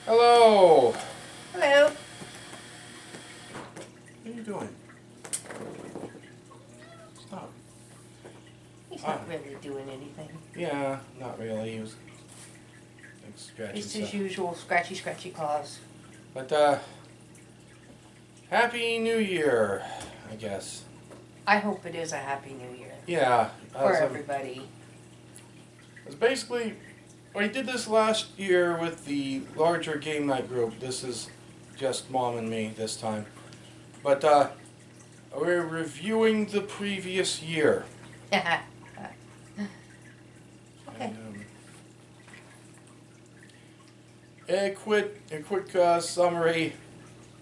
Hello. Hello. What are you doing? Stop. He's not really doing anything. Yeah, not really. He was like scratching It's his stuff. usual scratchy claws. But Happy New Year, I guess. I hope it is a happy new year Yeah. for everybody. It's basically, we did this last year with the larger game night group. This is just Mom and me this time. But we're reviewing the previous year. Okay. And, a quick summary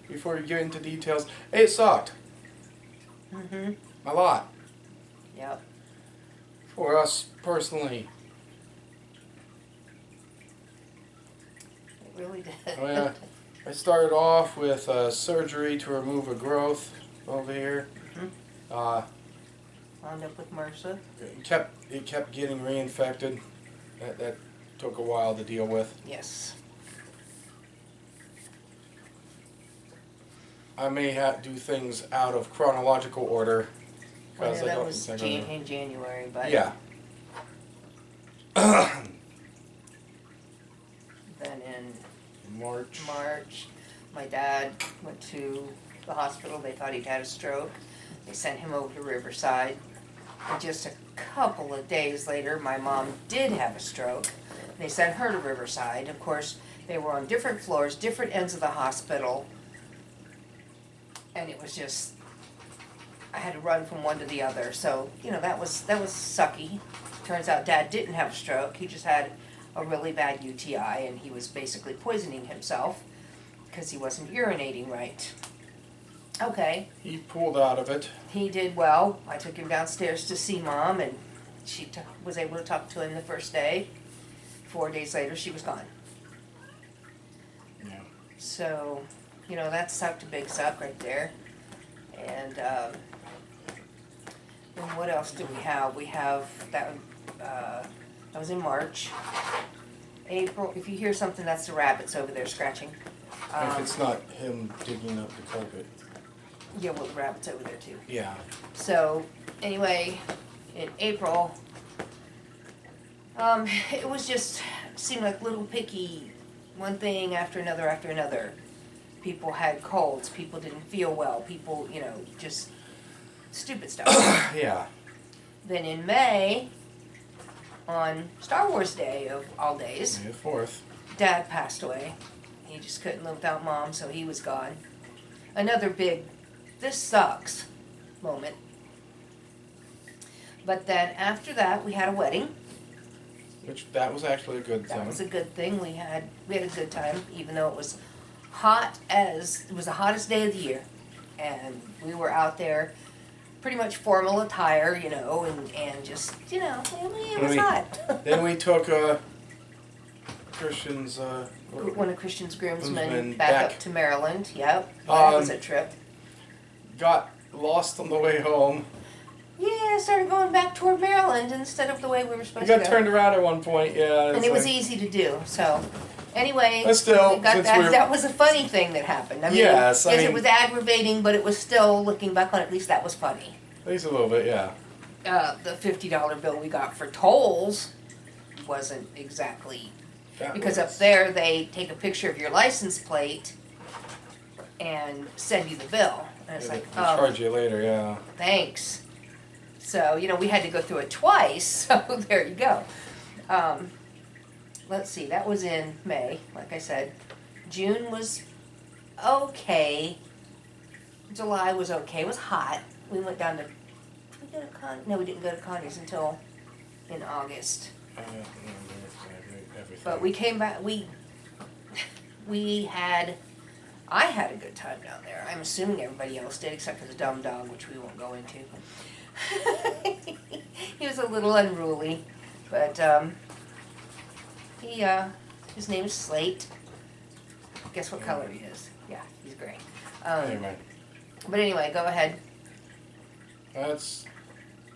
before we get into details. It sucked. Mhm. A lot. Yep. For us personally. It really did. Oh, yeah. I started off with surgery to remove a growth over here. Mhm. Wound up with MRSA. It kept getting reinfected. That took a while to deal with. Yes. I may have to do things out of chronological order. Well, Because yeah, I that don't was think in January, but Yeah. then in March. my dad went to the hospital. They thought he'd had a stroke. They sent him over to Riverside. And just a couple of days later, my mom did have a stroke. They sent her to Riverside. Of course, they were on different floors, different ends of the hospital. And it was just, I had to run from one to the other. So, that was sucky. Turns out Dad didn't have a stroke. He just had a really bad UTI, and he was basically poisoning himself because he wasn't urinating right. Okay. He pulled out of it. He did well. I took him downstairs to see Mom, and she was able to talk to him the first day. 4 days later, she was gone. Yeah. So, that sucked a big suck right there. And then what else do we have? We have that was in March. April, if you hear something, that's the rabbits over there scratching. If it's not him digging up the carpet. Yeah, well, the rabbits over there too. Yeah. So, anyway, in April, it was just, seemed like little picky, one thing after another. People had colds, people didn't feel well, people, just stupid stuff. Yeah. Then in May, on Star Wars Day of all days, May the 4th. Dad passed away. He just couldn't live without Mom, so he was gone. Another big, this sucks moment. But then after that, we had a wedding. That was actually a good thing. That was a good thing. We had a good time, even though it was it was the hottest day of the year. And we were out there, pretty much formal attire, and just, it was hot. Then we took Christian's One of Christian's groomsmen groomsmen back up to Maryland. Yep, that was a trip. got lost on the way home. Yeah, I started going back toward Maryland instead of the way we were supposed We to got go. turned around at one point, yeah. And it was easy to do, so. Anyway, But still, we got since that was a funny thing that happened. I mean, Yes, it was aggravating, but it was still, looking back on it, at least that was funny. At least a little bit, yeah. The $50 bill we got for tolls wasn't exactly, because up there they take a picture of your license plate and send you the bill. And it's They like, charge you later, yeah. thanks. So, we had to go through it twice, so there you go. Let's see, that was in May, like I said. June was okay. July was okay. It was hot. We went down to, did we go to no, we didn't go to Connie's until in August. I don't remember everything. But we came back, I had a good time down there. I'm assuming everybody else did, except for the dumb dog, which we won't go into. He was a little unruly, but his name is Slate. Guess what color he is? Yeah, he's gray. Anyway, But anyway, go ahead. I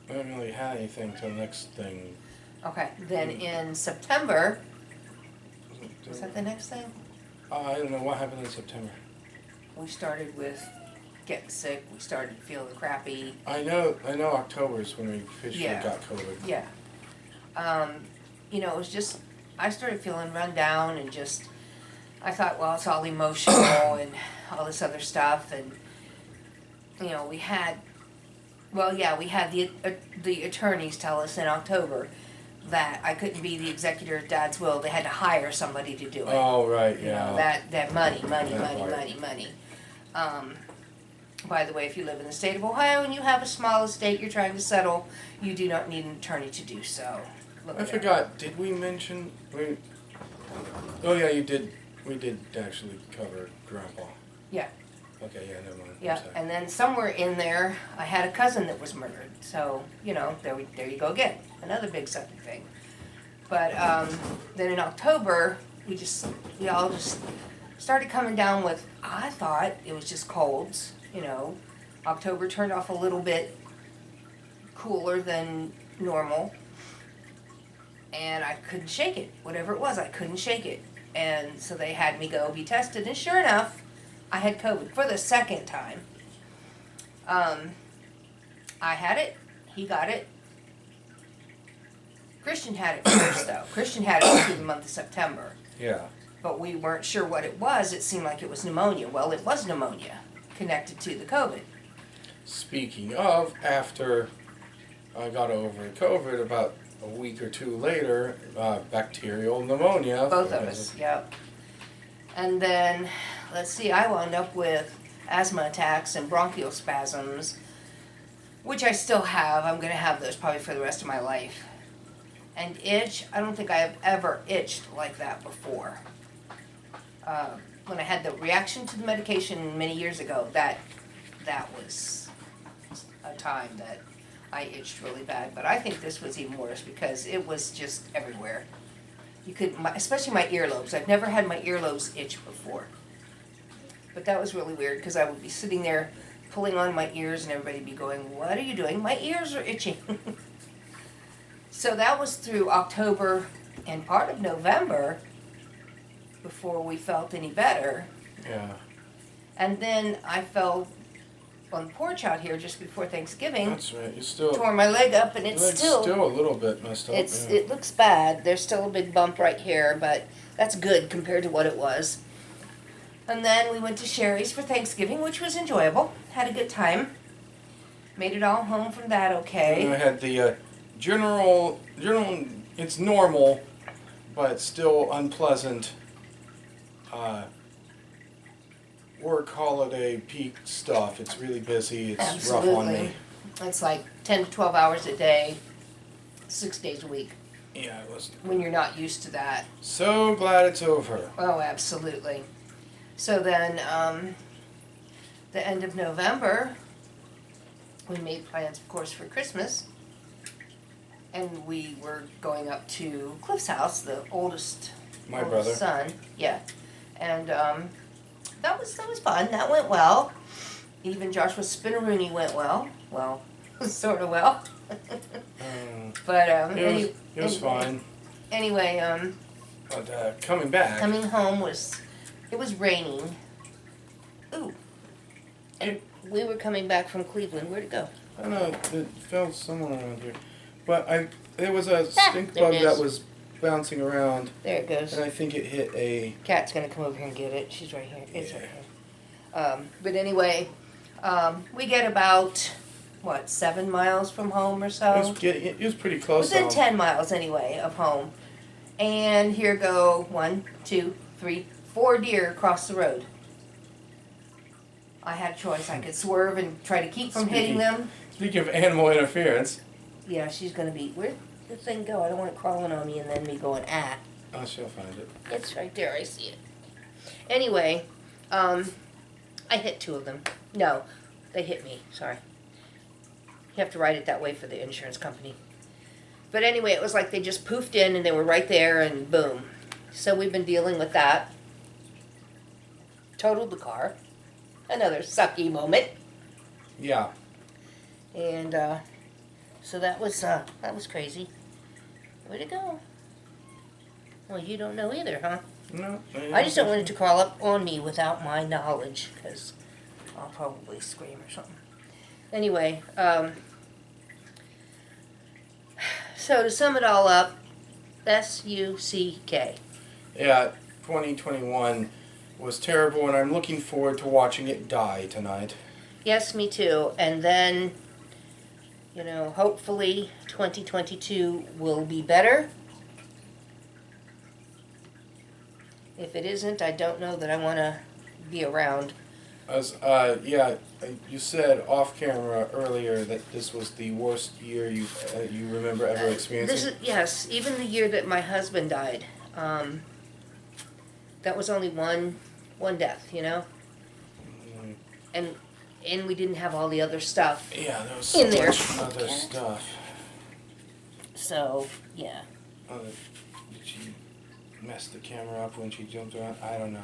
haven't really had anything till the next thing. Okay, then in September, was that the next thing? I don't know what happened in September. We started with getting sick. We started feeling crappy. I know October is when we officially Yeah. got COVID. Yeah. You know, it was just, I started feeling run down and just, I thought, well, it's all emotional and all this other stuff. And, you know, we had the attorneys tell us in October that I couldn't be the executor of Dad's will. They had to hire somebody to do it. Oh, right, You yeah. know, that money. That part. By the way, if you live in the state of Ohio and you have a small estate you're trying to settle, you do not need an attorney to do so. Look I it up. forgot, did we mention, oh yeah, you did, we did actually cover Grandpa. Yeah. Okay, yeah, never mind. I'm Yeah, sorry. and then somewhere in there, I had a cousin that was murdered. So, you know, there you go again. Another big sucky thing. But then in October, we all just started coming down with, I thought it was just colds, you know. October turned off a little bit cooler than normal. And I couldn't shake it. Whatever it was, I couldn't shake it. And so they had me go be tested. And sure enough, I had COVID for the second time. I had it. He got it. Christian had it first, though. Christian had it through the month of September. Yeah. But we weren't sure what it was. It seemed like it was pneumonia. Well, it was pneumonia connected to the COVID. Speaking of, after I got over COVID, about a week or two later, bacterial pneumonia. Both of us, yep. And then, let's see, I wound up with asthma attacks and bronchial spasms, which I still have. I'm going to have those probably for the rest of my life. And itch, I don't think I have ever itched like that before. When I had the reaction to the medication many years ago, that was a time that I itched really bad. But I think this was even worse because it was just everywhere. You could, especially my earlobes. I've never had my earlobes itch before. But that was really weird because I would be sitting there pulling on my ears and everybody would be going, "What are you doing? My ears are itching." So that was through October and part of November before we felt any better. Yeah. And then I fell on the porch out here just before Thanksgiving, That's right. You still. tore my leg up, and it's It's still a little bit messed up. Yeah. it looks bad. There's still a big bump right here, but that's good compared to what it was. And then we went to Sherry's for Thanksgiving, which was enjoyable. Had a good time. Made it all home from that okay. And I had the general. It's normal, but still unpleasant. Work holiday peak stuff. It's really busy. It's rough on me. It's like 10 to 12 hours a day, 6 days a week, Yeah, it was. when you're not used to that. So glad it's over. Oh, absolutely. So then, the end of November, we made plans, of course, for Christmas. And we were going up to Cliff's house, the oldest My brother. son. Yeah. And that was fun. That went well. Even Joshua Spinaroonie went well. Well, sort of well. But It was fine. Anyway, But coming back. coming home it was raining. Ooh. And we were coming back from Cleveland. Where'd it go? I don't know. It fell somewhere around here. But there was a Ah, stink there bug it that is. was bouncing around, There it goes. and I think it hit a. Cat's gonna come over here and get it. She's right here. It's Yeah. right here. But anyway, we get about 7 miles from home or so. It was pretty close. Within to 10 miles anyway of home. And here go 1, 2, 3, 4 deer across the road. I had a choice. I could swerve and try to keep from hitting them. Speaking of animal interference, Yeah, she's gonna be. Where'd the thing go? I don't want it crawling on me and then me going, ah. I shall find it. It's right there. I see it. Anyway, I hit 2 of them. No, they hit me. Sorry. You have to write it that way for the insurance company. But anyway, it was like they just poofed in and they were right there and boom. So we've been dealing with that. Totaled the car. Another sucky moment. Yeah. And so that was crazy. Where'd it go? Well, you don't know either, huh? No. I just don't want it to crawl up on me without my knowledge, because I'll probably scream or something. Anyway, so to sum it all up, S-U-C-K. Yeah, 2021 was terrible, and I'm looking forward to watching it die tonight. Yes, me too. And then, hopefully 2022 will be better. If it isn't, I don't know that I want to be around. You said off camera earlier that this was the worst year you remember ever experiencing. Yes, even the year that my husband died. That was only one death, Mm, and we didn't have all the other stuff yeah, there was in so there. much other stuff. So yeah. Did she mess the camera up when she jumped around? I don't know.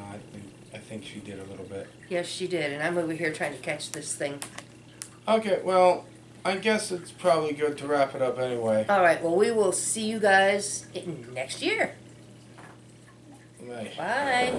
I think she did a little bit. Yes, she did, and I'm over here trying to catch this thing. Okay, well, I guess it's probably good to wrap it up anyway. All right. Well, we will see you guys next year. Bye. Bye.